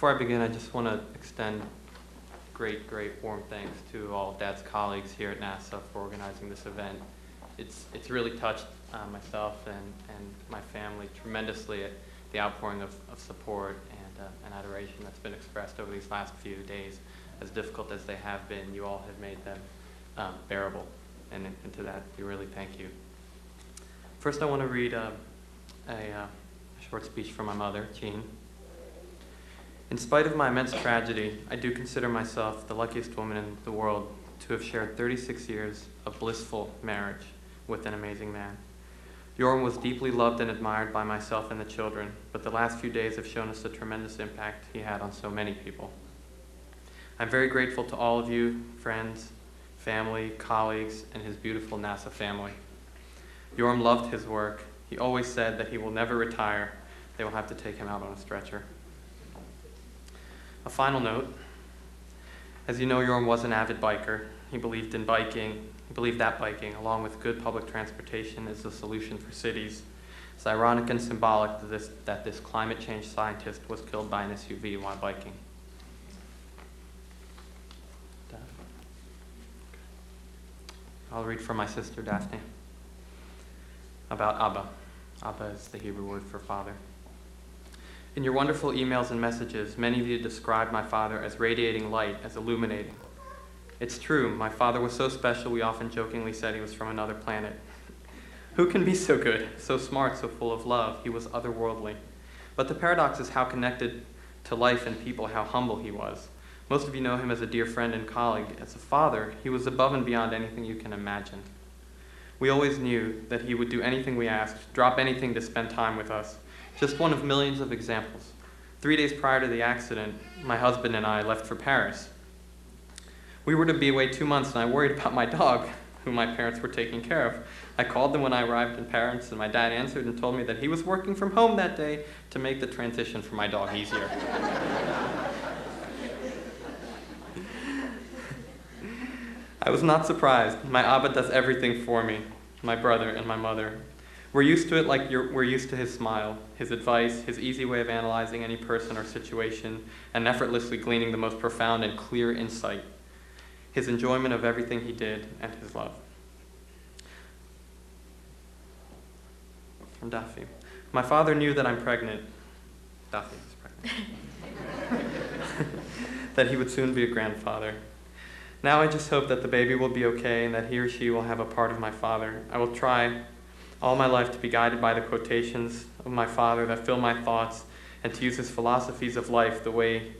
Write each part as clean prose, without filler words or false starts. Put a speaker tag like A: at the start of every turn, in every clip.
A: Before I begin, I just want to extend great warm thanks to all of Dad's colleagues here at NASA for organizing this event. It's really touched myself and my family tremendously at the outpouring of support and adoration that's been expressed over these last few days. As difficult as they have been, you all have made them bearable, and to that we really thank you. First, I want to read a short speech from my mother, Jean. In spite of my immense tragedy, I do consider myself the luckiest woman in the world to have shared 36 years of blissful marriage with an amazing man. Yoram was deeply loved and admired by myself and the children, but the last few days have shown us the tremendous impact he had on so many people. I'm very grateful to all of you, friends, family, colleagues, and his beautiful NASA family. Yoram loved his work. He always said that he will never retire. They will have to take him out on a stretcher. A final note. As you know, Yoram was an avid biker. He believed in biking. He believed that biking, along with good public transportation, is the solution for cities. It's ironic and symbolic that this climate change scientist was killed by an SUV while biking. I'll read from my sister, Daphne, about Abba. Abba is the Hebrew word for father. In your wonderful emails and messages, many of you described my father as radiating light, as illuminating. It's true, my father was so special we often jokingly said he was from another planet. Who can be so good, so smart, so full of love? He was otherworldly. But the paradox is how connected to life and people, how humble he was. Most of you know him as a dear friend and colleague. As a father, he was above and beyond anything you can imagine. We always knew that he would do anything we asked, drop anything to spend time with us. Just one of millions of examples. 3 days prior to the accident, my husband and I left for Paris. We were to be away 2 months, and I worried about my dog, whom my parents were taking care of. I called them when I arrived in Paris, and my dad answered and told me that he was working from home that day to make the transition for my dog easier. I was not surprised. My Abba does everything for me, my brother and my mother. We're used to it like we're used to his smile, his advice, his easy way of analyzing any person or situation, and effortlessly gleaning the most profound and clear insight, his enjoyment of everything he did, and his love. From Daphne. My father knew that I'm pregnant. Daphne is pregnant. That he would soon be a grandfather. Now I just hope that the baby will be okay and that he or she will have a part of my father. I will try all my life to be guided by the quotations of my father that fill my thoughts and to use his philosophies of life the way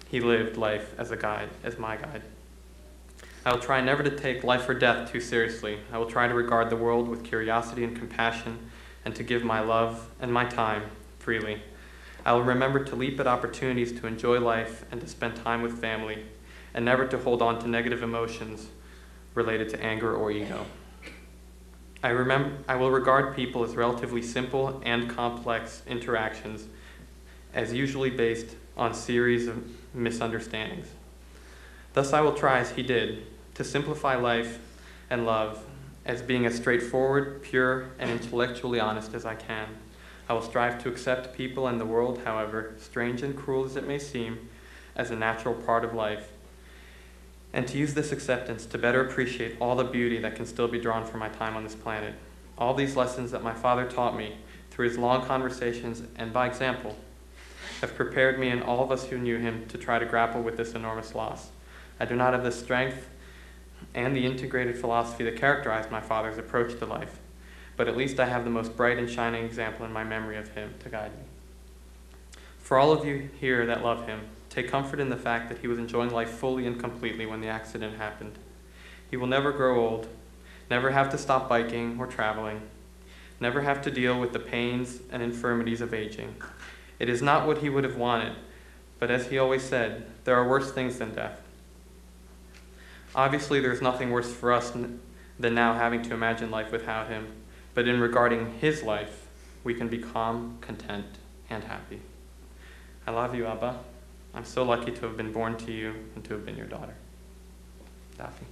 A: he lived life as a guide, as my guide. I will try never to take life or death too seriously. I will try to regard the world with curiosity and compassion and to give my love and my time freely. I will remember to leap at opportunities to enjoy life and to spend time with family, and never to hold on to negative emotions related to anger or ego. I will regard people as relatively simple and complex interactions, as usually based on series of misunderstandings. Thus I will try, as he did, to simplify life and love as being as straightforward, pure, and intellectually honest as I can. I will strive to accept people and the world, however strange and cruel as it may seem, as a natural part of life, and to use this acceptance to better appreciate all the beauty that can still be drawn from my time on this planet. All these lessons that my father taught me through his long conversations and by example have prepared me and all of us who knew him to try to grapple with this enormous loss. I do not have the strength and the integrated philosophy that characterized my father's approach to life, but at least I have the most bright and shining example in my memory of him to guide me. For all of you here that love him, take comfort in the fact that he was enjoying life fully and completely when the accident happened. He will never grow old, never have to stop biking or traveling, never have to deal with the pains and infirmities of aging. It is not what he would have wanted, but as he always said, there are worse things than death. Obviously, there's nothing worse for us than now having to imagine life without him, but in regarding his life, we can be calm, content, and happy. I love you, Abba. I'm so lucky to have been born to you and to have been your daughter. Daphne.